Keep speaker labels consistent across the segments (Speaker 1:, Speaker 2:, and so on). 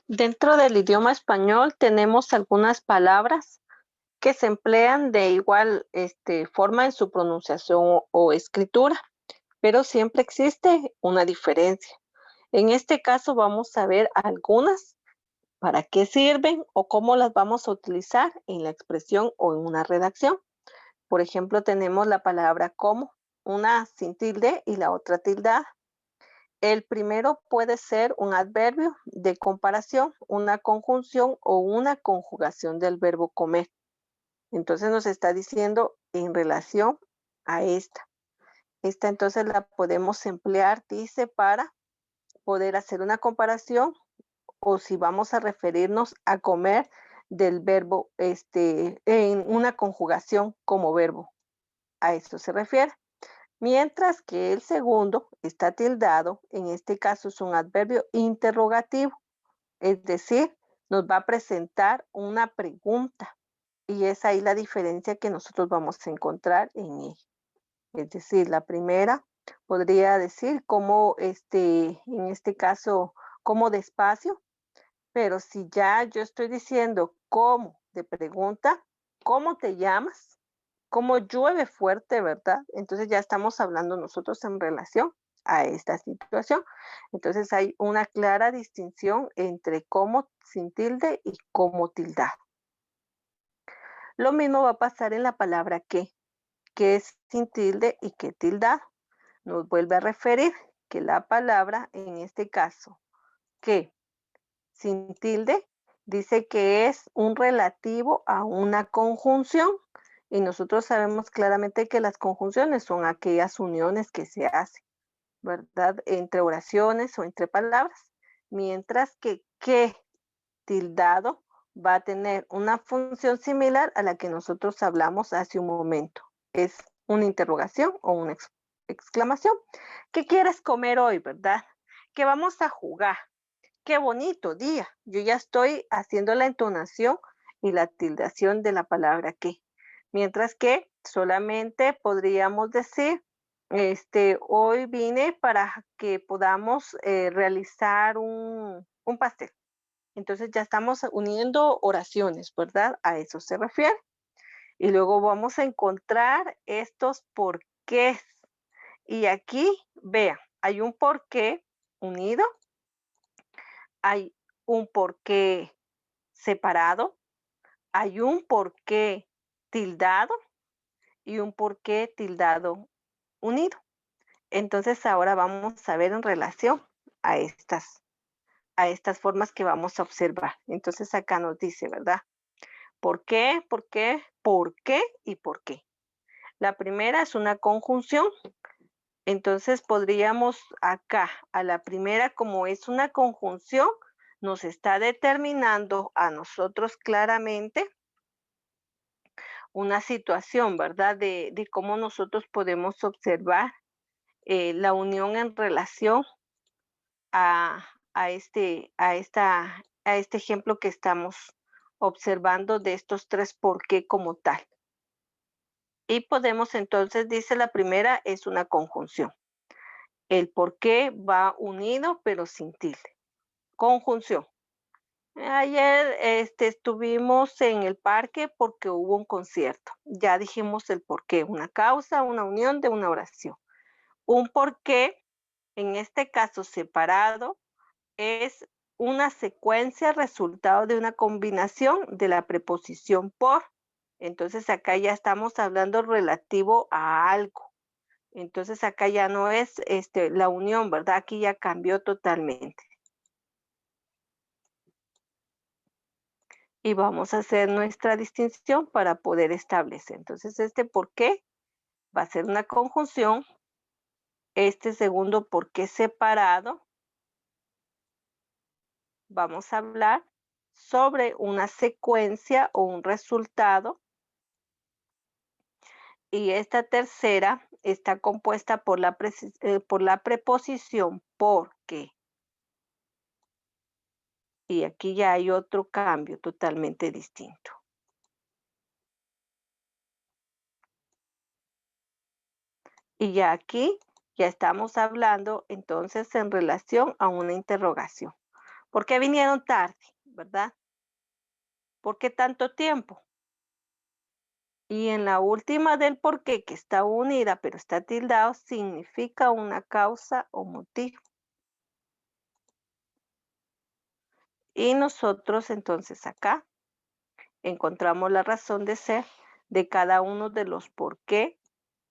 Speaker 1: Dentro del idioma español tenemos algunas palabras que se emplean de igual forma en su pronunciación o escritura, pero siempre existe una diferencia. En este caso vamos a ver algunas, para qué sirven o cómo las vamos a utilizar en la expresión o en una redacción. Por ejemplo, tenemos la palabra como, una sin tilde y la otra tildada. El primero puede ser un adverbio de comparación, una conjunción o una conjugación del verbo comer. Entonces nos está diciendo en relación a esta. Esta entonces la podemos emplear, dice, para poder hacer una comparación o si vamos a referirnos a comer del verbo en una conjugación como verbo. A eso se refiere. Mientras que el segundo está tildado, en este caso es un adverbio interrogativo, es decir, nos va a presentar una pregunta y es ahí la diferencia que nosotros vamos a encontrar en ella. Es decir, la primera podría decir cómo, en este caso, cómo despacio, pero si ya yo estoy diciendo cómo de pregunta, ¿cómo te llamas? ¿Cómo llueve fuerte, verdad? Entonces ya estamos hablando nosotros en relación a esta situación. Entonces hay una clara distinción entre cómo sin tilde y cómo tildar. Lo mismo va a pasar en la palabra que es sin tilde y que tildar. Nos vuelve a referir que la palabra, en este caso, que sin tilde, dice que es un relativo a una conjunción. Y nosotros sabemos claramente que las conjunciones son aquellas uniones que se hacen, ¿verdad? Entre oraciones o entre palabras. Mientras que tildado va a tener una función similar a la que nosotros hablamos hace un momento. Es una interrogación o una exclamación. ¿Qué quieres comer hoy, verdad? ¿Qué vamos a jugar? Qué bonito día. Yo ya estoy haciendo la entonación y la tildación de la palabra que. Mientras que solamente podríamos decir, hoy vine para que podamos realizar un pastel. Entonces ya estamos uniendo oraciones, ¿verdad? A eso se refiere. Y luego vamos a encontrar estos porqués. Y aquí, vean, hay un porqué unido, hay un porqué separado, hay un porqué tildado y un porqué tildado unido. Entonces ahora vamos a ver en relación a a estas formas que vamos a observar. Entonces acá nos dice, ¿verdad? ¿Por qué? ¿Por qué? ¿Por qué? ¿Y por qué? La primera es una conjunción. Entonces podríamos acá, a la primera, como es una conjunción, nos está determinando a nosotros claramente una situación, ¿verdad? De cómo nosotros podemos observar la unión en relación a este ejemplo que estamos observando de estos tres por qué como tal. Y podemos entonces, dice la primera, es una conjunción. El por qué va unido pero sin tilde. Conjunción. Ayer estuvimos en el parque porque hubo un concierto. Ya dijimos el por qué, una causa, una unión de una oración. Un por qué, en este caso separado, es una secuencia resultado de una combinación de la preposición por. Entonces acá ya estamos hablando relativo a algo. Entonces acá ya no es la unión, ¿verdad? Aquí ya cambió totalmente. Y vamos a hacer nuestra distinción para poder establecer. Entonces este por qué va a ser una conjunción. Este segundo por qué separado, vamos a hablar sobre una secuencia o un resultado. Y esta tercera está compuesta por por la preposición porque. Y aquí ya hay otro cambio totalmente distinto. Y ya aquí ya estamos hablando entonces en relación a una interrogación. ¿Por qué vinieron tarde? ¿Verdad? ¿Por qué tanto tiempo? Y en la última del por qué, que está unida, pero está tildado, significa una causa o motivo. Y nosotros entonces acá encontramos la razón de ser de cada uno de los por qué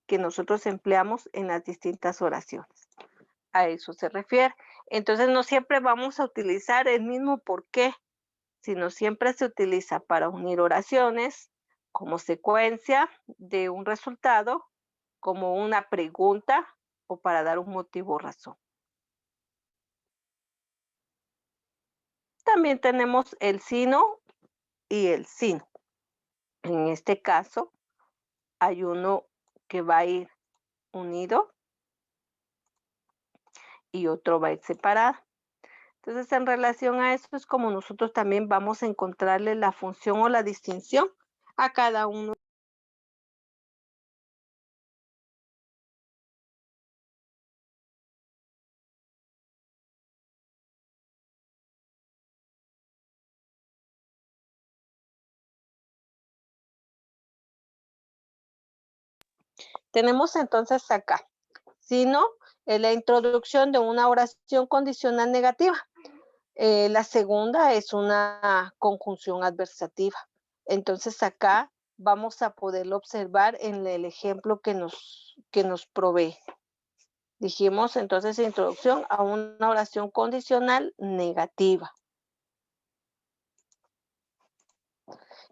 Speaker 1: que nosotros empleamos en las distintas oraciones. A eso se refiere. Entonces no siempre vamos a utilizar el mismo por qué, sino siempre se utiliza para unir oraciones como secuencia de un resultado, como una pregunta o para dar un motivo o razón. También tenemos el sino y el sin. En este caso, hay uno que va a ir unido y otro va a ir separado. Entonces, en relación a eso es como nosotros también vamos a encontrarle la función o la distinción a cada uno. Tenemos entonces acá, sino la introducción de una oración condicional negativa. La segunda es una conjunción adversativa. Entonces acá vamos a poderlo observar en el ejemplo que nos provee. Dijimos entonces introducción a una oración condicional negativa.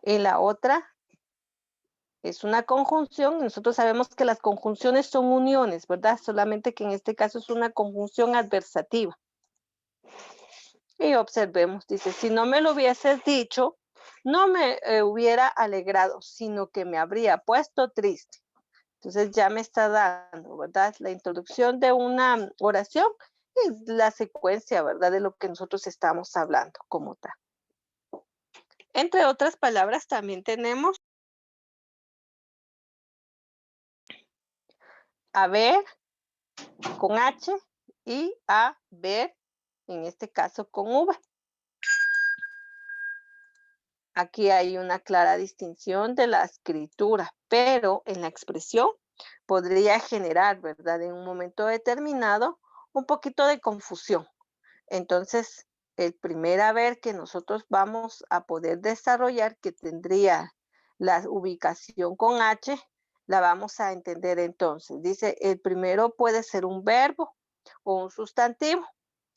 Speaker 1: Y la otra es una conjunción. Nosotros sabemos que las conjunciones son uniones, ¿verdad? Solamente que en este caso es una conjunción adversativa. Y observemos, dice, si no me lo hubieses dicho, no me hubiera alegrado, sino que me habría puesto triste. Entonces ya me está dando, ¿verdad? La introducción de una oración y la secuencia, ¿verdad? De lo que nosotros estamos hablando como tal. Entre otras palabras, también tenemos haber con H y a ver, en este caso con V. Aquí hay una clara distinción de la escritura, pero en la expresión podría generar, ¿verdad? En un momento determinado, un poquito de confusión. Entonces, el primer haber que nosotros vamos a poder desarrollar, que tendría la ubicación con H, la vamos a entender entonces. Dice, el primero puede ser un verbo o un sustantivo.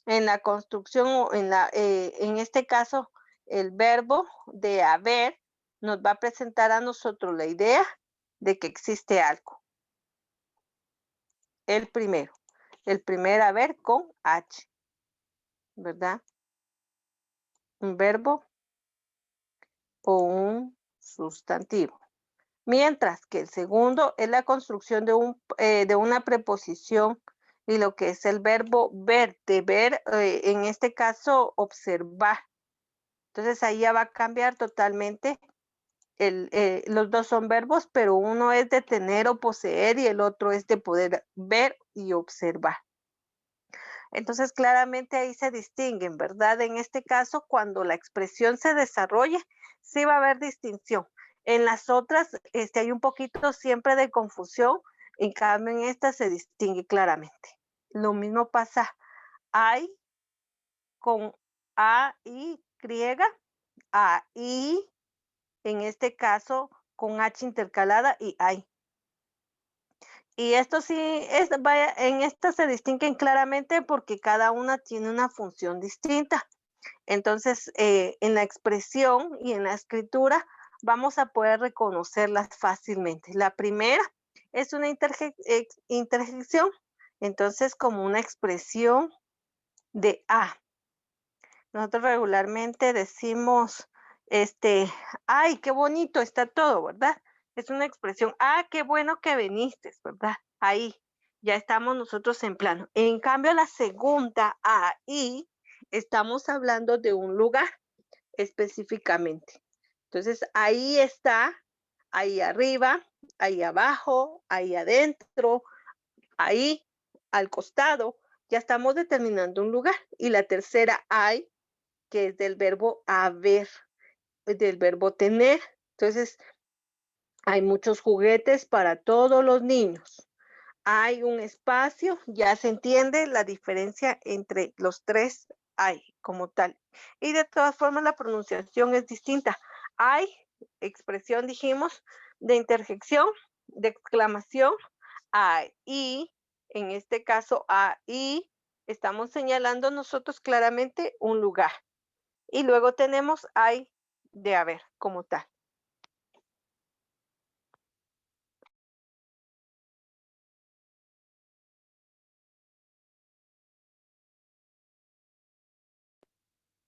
Speaker 1: En la construcción, en este caso, el verbo de haber nos va a presentar a nosotros la idea de que existe algo. El primer haber con H, ¿verdad? Un verbo o un sustantivo. Mientras que el segundo es la construcción de una preposición y lo que es el verbo ver, de ver, en este caso, observar. Entonces ahí ya va a cambiar totalmente. Los dos son verbos, pero uno es de tener o poseer y el otro es de poder ver y observar. Entonces, claramente ahí se distinguen, ¿verdad? En este caso, cuando la expresión se desarrolle, sí va a haber distinción. En las otras, hay un poquito siempre de confusión, en cambio en esta se distingue claramente. Lo mismo pasa hay con A, I, griega, A, I, en este caso con H intercalada y hay. Y esto sí, vaya, en esta se distinguen claramente porque cada una tiene una función distinta. Entonces, en la expresión y en la escritura vamos a poder reconocerlas fácilmente. La primera es una interjección, entonces como una expresión de A. Nosotros regularmente decimos, ay, qué bonito está todo, ¿verdad? Es una expresión, ah, qué bueno que viniste, ¿verdad? Ahí, ya estamos nosotros en plano. En cambio, la segunda, ahí, estamos hablando de un lugar específicamente. Entonces, ahí está, ahí arriba, ahí abajo, ahí adentro, ahí al costado, ya estamos determinando un lugar. Y la tercera, hay, que es del verbo haber, del verbo tener. Entonces, hay muchos juguetes para todos los niños. Hay un espacio, ya se entiende la diferencia entre los tres hay como tal. Y de todas formas la pronunciación es distinta. Hay, expresión dijimos, de interjección, de exclamación, hay. Y en este caso, ahí estamos señalando nosotros claramente un lugar. Y luego tenemos hay de haber como tal.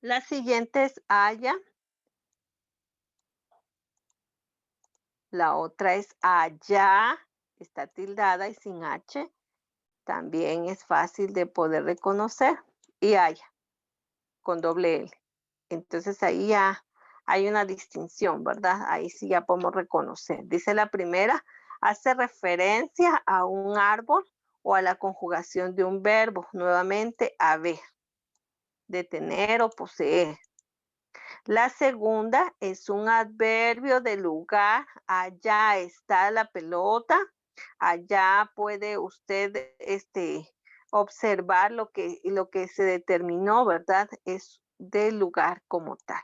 Speaker 1: La siguiente es haya, la otra es allá, está tildada y sin H, también es fácil de poder reconocer, y haya, con doble L. Entonces ahí ya hay una distinción, ¿verdad? Ahí sí ya podemos reconocer. Dice la primera, hace referencia a un árbol o a la conjugación de un verbo, nuevamente haber, de tener o poseer. La segunda es un adverbio de lugar. Allá está la pelota. Allá puede usted observar lo que se determinó, ¿verdad? Es del lugar como tal.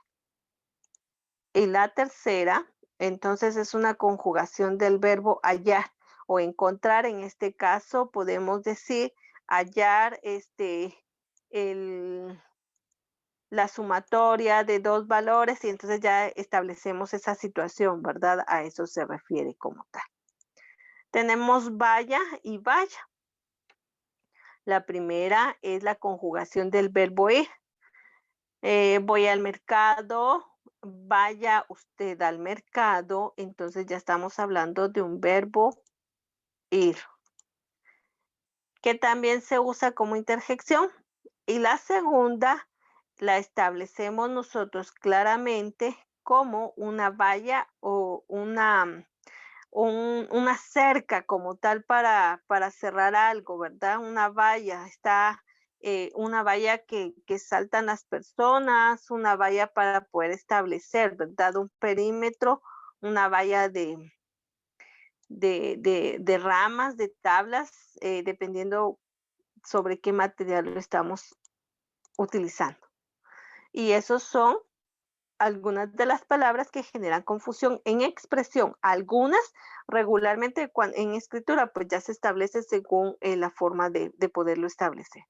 Speaker 1: Y la tercera, entonces es una conjugación del verbo hallar o encontrar. En este caso podemos decir hallar el, la sumatoria de dos valores y entonces ya establecemos esa situación, ¿verdad? A eso se refiere como tal. Tenemos vaya y vaya. La primera es la conjugación del verbo ir. Voy al mercado, vaya usted al mercado, entonces ya estamos hablando de un verbo ir, que también se usa como interjección. Y la segunda la establecemos nosotros claramente como una valla o una cerca como tal para cerrar algo, ¿verdad? Una valla, está una valla que saltan las personas, una valla para poder establecer, ¿verdad? Un perímetro, una valla de ramas, de tablas, dependiendo sobre qué material lo estamos utilizando. Y esos son algunas de las palabras que generan confusión en expresión. Algunas regularmente en escritura pues ya se establece según la forma de poderlo establecer.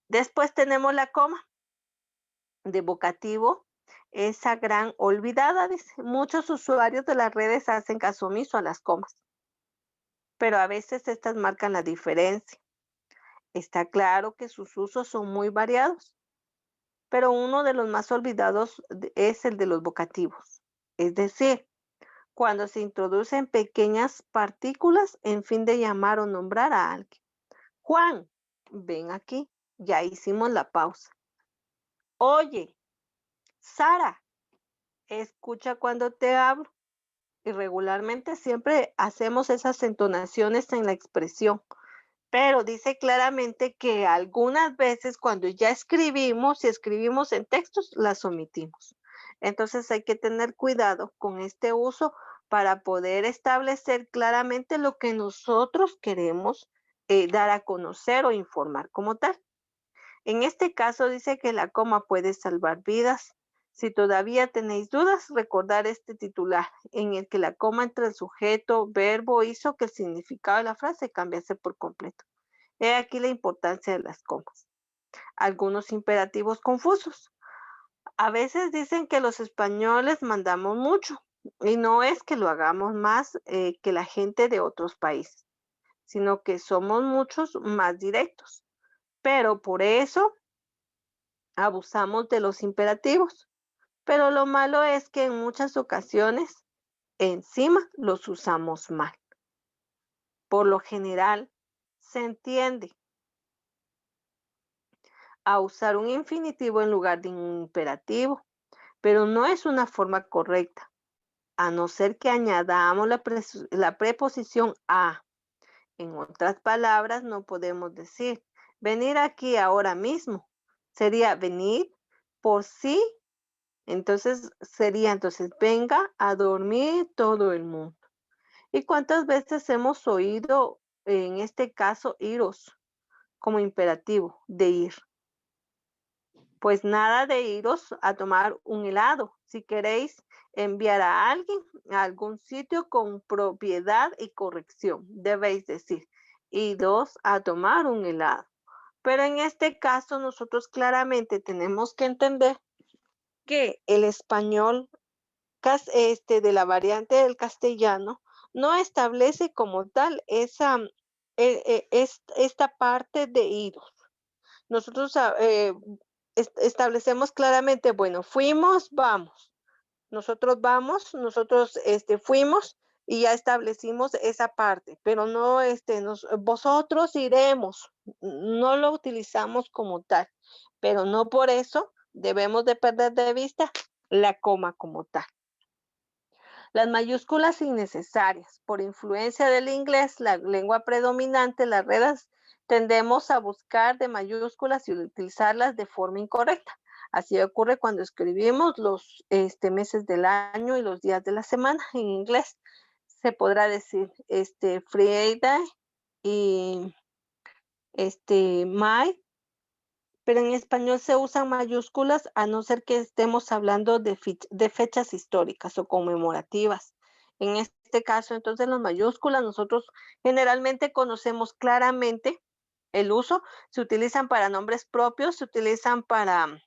Speaker 1: Después tenemos la coma de vocativo, esa gran olvidada. Dice, muchos usuarios de las redes hacen caso omiso a las comas, pero a veces estas marcan la diferencia. Está claro que sus usos son muy variados, pero uno de los más olvidados es el de los vocativos. Es decir, cuando se introducen pequeñas partículas en fin de llamar o nombrar a alguien. Juan, ven aquí, ya hicimos la pausa. Oye, Sara, escucha cuando te hablo. Y regularmente siempre hacemos esas entonaciones en la expresión, pero dice claramente que algunas veces cuando ya escribimos, si escribimos en textos, las omitimos. Entonces hay que tener cuidado con este uso para poder establecer claramente lo que nosotros queremos dar a conocer o informar como tal. En este caso dice que la coma puede salvar vidas. Si todavía tenéis dudas, recordar este titular en el que la coma entre el sujeto, verbo hizo que el significado de la frase cambiase por completo. He aquí la importancia de las comas. Algunos imperativos confusos. A veces dicen que los españoles mandamos mucho y no es que lo hagamos más que la gente de otros países, sino que somos muchos más directos. Pero por eso abusamos de los imperativos. Pero lo malo es que en muchas ocasiones encima los usamos mal. Por lo general, se entiende a usar un infinitivo en lugar de un imperativo, pero no es una forma correcta, a no ser que añadamos la preposición a. En otras palabras, no podemos decir venir aquí ahora mismo. Sería venir por sí, entonces sería, entonces, venga a dormir todo el mundo. ¿Y cuántas veces hemos oído, en este caso, iros como imperativo de ir? Pues nada de iros a tomar un helado. Si queréis enviar a alguien a algún sitio con propiedad y corrección, debéis decir, iros a tomar un helado. Pero en este caso nosotros claramente tenemos que entender que el español de la variante del castellano no establece como tal esta parte de iros. Nosotros establecemos claramente, bueno, fuimos, vamos. Nosotros vamos, nosotros fuimos y ya establecimos esa parte, pero no, vosotros iremos, no lo utilizamos como tal, pero no por eso debemos de perder de vista la coma como tal. Las mayúsculas innecesarias. Por influencia del inglés, la lengua predominante, las redes, tendemos a buscar de mayúsculas y utilizarlas de forma incorrecta. Así ocurre cuando escribimos los meses del año y los días de la semana en inglés. Se podrá decir Friday y my, pero en español se usan mayúsculas a no ser que estemos hablando de fechas históricas o conmemorativas. En este caso, entonces, las mayúsculas nosotros generalmente conocemos claramente el uso, se utilizan para nombres propios, se utilizan para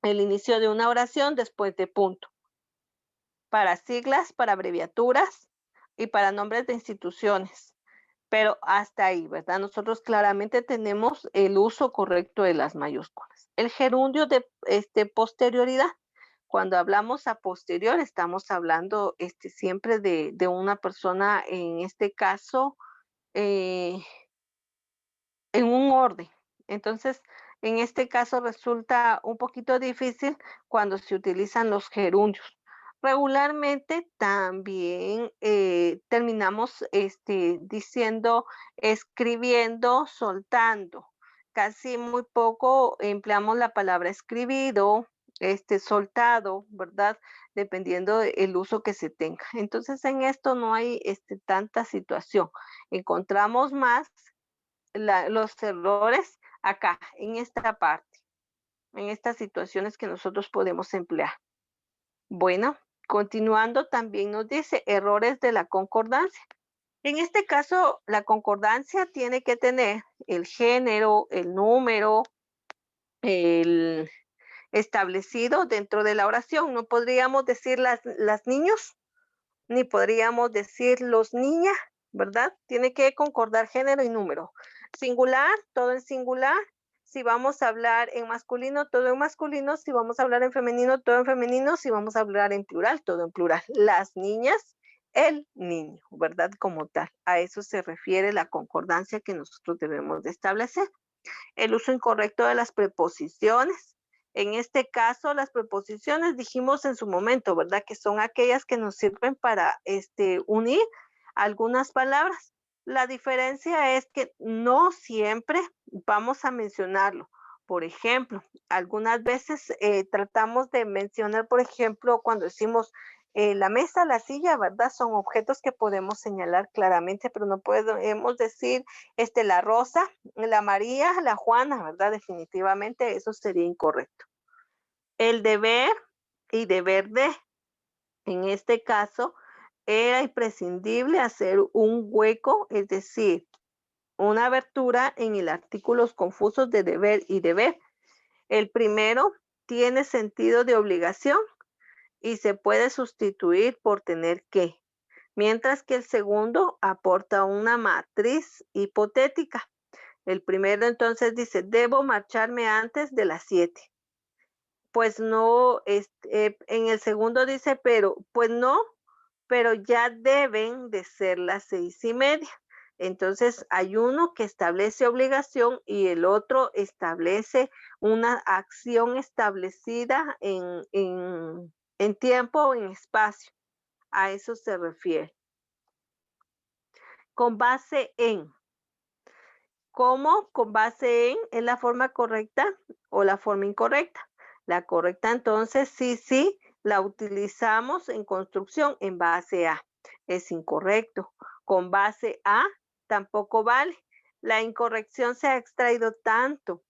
Speaker 1: el inicio de una oración después de punto, para siglas, para abreviaturas y para nombres de instituciones. Pero hasta ahí, ¿verdad? Nosotros claramente tenemos el uso correcto de las mayúsculas. El gerundio de posterioridad. Cuando hablamos a posterior, estamos hablando siempre de una persona, en este caso, eh, en un orden. Entonces, en este caso resulta un poquito difícil cuando se utilizan los gerundios. Regularmente también terminamos diciendo, escribiendo, soltando. Casi muy poco empleamos la palabra escribido, soltado, ¿verdad? Dependiendo del uso que se tenga. Entonces, en esto no hay tanta situación. Encontramos más los errores acá, en esta parte, en estas situaciones que nosotros podemos emplear. Bueno, continuando, también nos dice errores de la concordancia. En este caso, la concordancia tiene que tener el género, el número, el establecido dentro de la oración. No podríamos decir las niños, ni podríamos decir los niñas, ¿verdad? Tiene que concordar género y número. Singular, todo en singular. Si vamos a hablar en masculino, todo en masculino. Si vamos a hablar en femenino, todo en femenino. Si vamos a hablar en plural, todo en plural. Las niñas, el niño, ¿verdad? Como tal. A eso se refiere la concordancia que nosotros debemos de establecer. El uso incorrecto de las preposiciones. En este caso, las preposiciones dijimos en su momento, ¿verdad? Que son aquellas que nos sirven para unir algunas palabras. La diferencia es que no siempre vamos a mencionarlo. Por ejemplo, algunas veces tratamos de mencionar, por ejemplo, cuando decimos la mesa, la silla, ¿verdad? Son objetos que podemos señalar claramente, pero no podemos decir la Rosa, la María, la Juana, ¿verdad? Definitivamente eso sería incorrecto. El deber y deber de, en este caso, era imprescindible hacer un hueco, es decir, una abertura en el artículos confusos de deber y deber. El primero tiene sentido de obligación y se puede sustituir por tener que, mientras que el segundo aporta una matriz hipotética. El primero entonces dice, debo marcharme antes de las 7. Pues no, en el segundo dice, pues no, pero ya deben de ser las 6:30. Entonces hay uno que establece obligación y el otro establece una acción establecida en tiempo o en espacio. A eso se refiere. Con base en. ¿Cómo? Con base en, ¿es la forma correcta o la forma incorrecta? La correcta entonces, sí, sí, la utilizamos en construcción en base a. Es incorrecto. Con base a tampoco vale. La incorrección se ha extraído tanto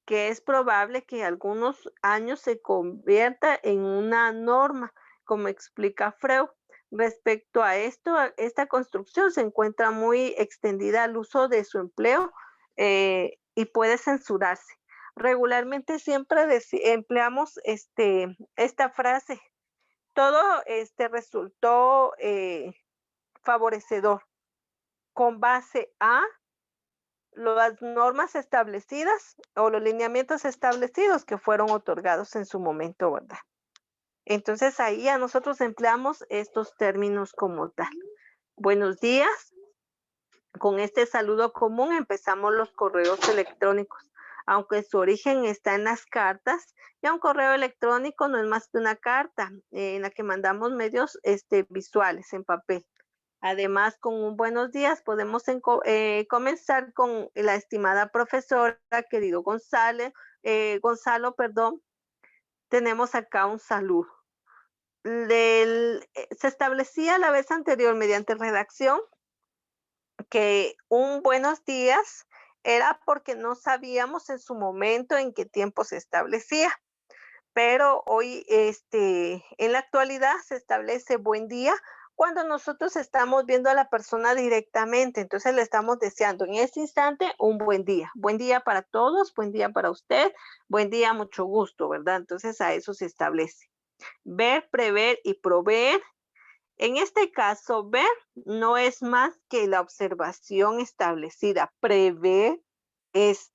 Speaker 1: que es probable que algunos años se convierta en una norma, como explica Freud. Respecto a esto, esta construcción se encuentra muy extendida al uso de su empleo y puede censurarse. Regularmente siempre empleamos esta frase. Todo resultó favorecedor con base a las normas establecidas o los lineamientos establecidos que fueron otorgados en su momento, ¿verdad? Entonces ahí a nosotros empleamos estos términos como tal. Buenos días. Con este saludo común empezamos los correos electrónicos. Aunque su origen está en las cartas, ya un correo electrónico no es más que una carta en la que mandamos medios visuales en papel. Además, con un buenos días podemos comenzar con la estimada profesora, querido Gonzalo, perdón. Tenemos acá un saludo. Se establecía la vez anterior mediante redacción que un buenos días era porque no sabíamos en su momento en qué tiempo se establecía. Pero hoy, en la actualidad se establece buen día cuando nosotros estamos viendo a la persona directamente, entonces le estamos deseando en este instante un buen día para todos, buen día para usted, buen día, mucho gusto, ¿verdad? Entonces a eso se establece. Ver, prever y proveer. En este caso, ver no es más que la observación establecida. Prever es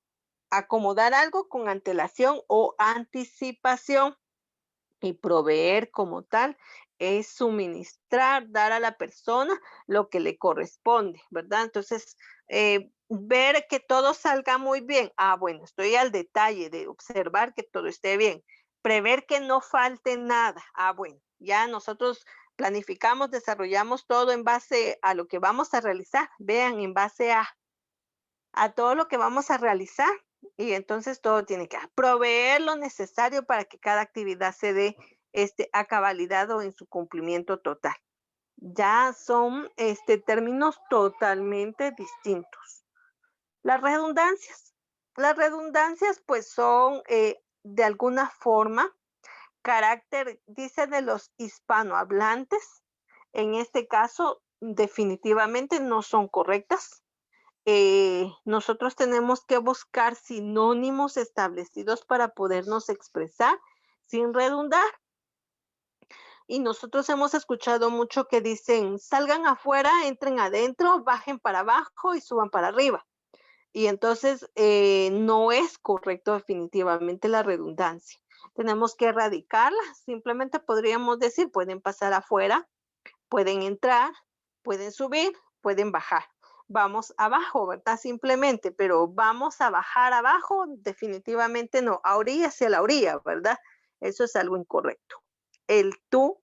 Speaker 1: acomodar algo con antelación o anticipación. Y proveer como tal es suministrar, dar a la persona lo que le corresponde, ¿verdad? Entonces, ver que todo salga muy bien. Ah, bueno, estoy al detalle de observar que todo esté bien. Prever que no falte nada. Ah, bueno, ya nosotros planificamos, desarrollamos todo en base a lo que vamos a realizar. Vean, en base a todo lo que vamos a realizar. Y entonces todo tiene que proveer lo necesario para que cada actividad se dé a cabalidad o en su cumplimiento total. Ya son términos totalmente distintos. Las redundancias. Las redundancias pues son de alguna forma carácter, dice, de los hispanohablantes. En este caso, definitivamente no son correctas. Nosotros tenemos que buscar sinónimos establecidos para podernos expresar sin redundar. Y nosotros hemos escuchado mucho que dicen, salgan afuera, entren adentro, bajen para abajo y suban para arriba. Y entonces no es correcto definitivamente la redundancia. Tenemos que erradicarla. Simplemente podríamos decir, pueden pasar afuera, pueden entrar, pueden subir, pueden bajar. Vamos abajo, ¿verdad? Simplemente, pero vamos a bajar abajo, definitivamente no. A orilla hacia la orilla, ¿verdad? Eso es algo incorrecto. El tú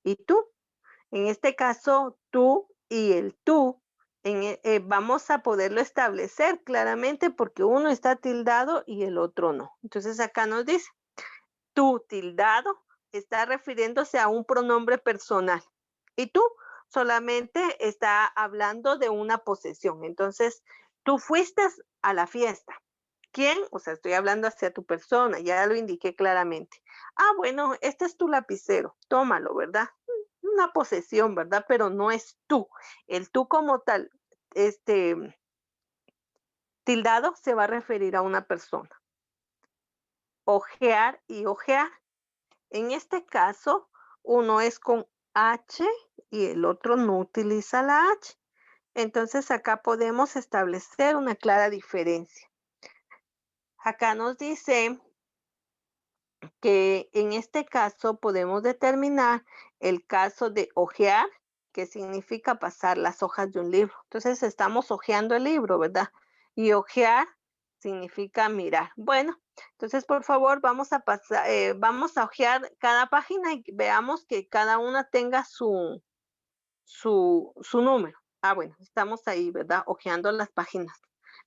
Speaker 1: y tú. En este caso, tú y el tú, vamos a poderlo establecer claramente porque uno está tildado y el otro no. Entonces acá nos dice, tú tildado está refiriéndose a un pronombre personal y tú solamente está hablando de una posesión. Entonces, tú fuiste a la fiesta. ¿Quién? O sea, estoy hablando hacia tu persona, ya lo indiqué claramente. Ah, bueno, este es tu lapicero, tómalo, ¿verdad? Una posesión, ¿verdad? Pero no es tú. El tú como tal, este tildado se va a referir a una persona. Ojear y ojear. En este caso, uno es con H y el otro no utiliza la H. Entonces acá podemos establecer una clara diferencia. Acá nos dice que en este caso podemos determinar el caso de ojear, que significa pasar las hojas de un libro. Entonces estamos hojeando el libro, ¿verdad? Y ojear significa mirar. Bueno, entonces por favor vamos a pasar, vamos a hojear cada página y veamos que cada una tenga su número. Ah, bueno, estamos ahí, ¿verdad? Hojeando las páginas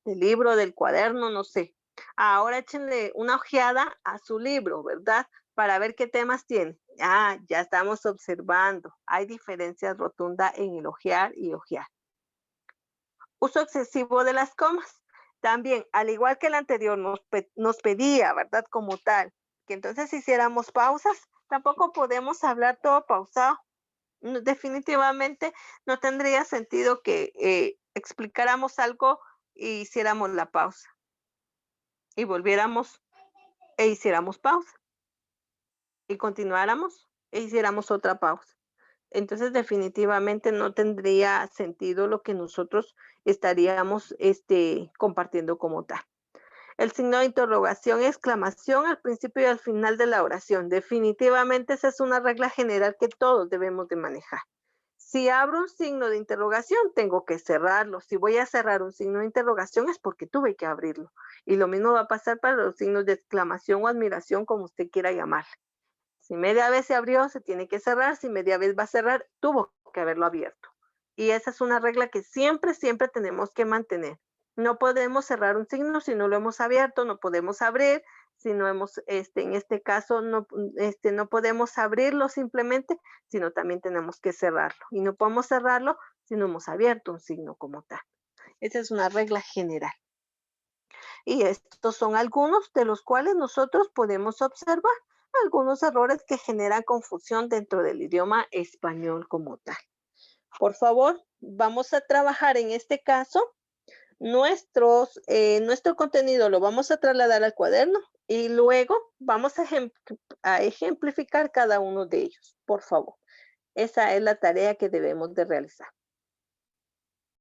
Speaker 1: del libro, del cuaderno, no sé. Ahora échenle una ojeada a su libro, ¿verdad? Para ver qué temas tiene. Ah, ya estamos observando. Hay diferencias rotundas en el ojear y ojear. Uso excesivo de las comas. También, al igual que el anterior, nos pedía, ¿verdad? Como tal, que entonces hiciéramos pausas. Tampoco podemos hablar todo pausado. Definitivamente no tendría sentido que explicáramos algo y hiciéramos la pausa y volviéramos e hiciéramos pausa y continuáramos e hiciéramos otra pausa. Entonces, definitivamente no tendría sentido lo que nosotros estaríamos compartiendo como tal. El signo de interrogación y exclamación al principio y al final de la oración. Definitivamente esa es una regla general que todos debemos de manejar. Si abro un signo de interrogación, tengo que cerrarlo. Si voy a cerrar un signo de interrogación es porque tuve que abrirlo. Y lo mismo va a pasar para los signos de exclamación o admiración, como usted quiera llamar. Si media vez se abrió, se tiene que cerrar. Si media vez va a cerrar, tuvo que haberlo abierto. Y esa es una regla que siempre, siempre tenemos que mantener. No podemos cerrar un signo si no lo hemos abierto, no podemos abrir, si no hemos, en este caso, no podemos abrirlo simplemente, sino también tenemos que cerrarlo. Y no podemos cerrarlo si no hemos abierto un signo como tal. Esa es una regla general. Y estos son algunos de los cuales nosotros podemos observar algunos errores que generan confusión dentro del idioma español como tal. Por favor, vamos a trabajar en este caso. Nuestro contenido lo vamos a trasladar al cuaderno y luego vamos a ejemplificar cada uno de ellos, por favor. Esa es la tarea que debemos de realizar.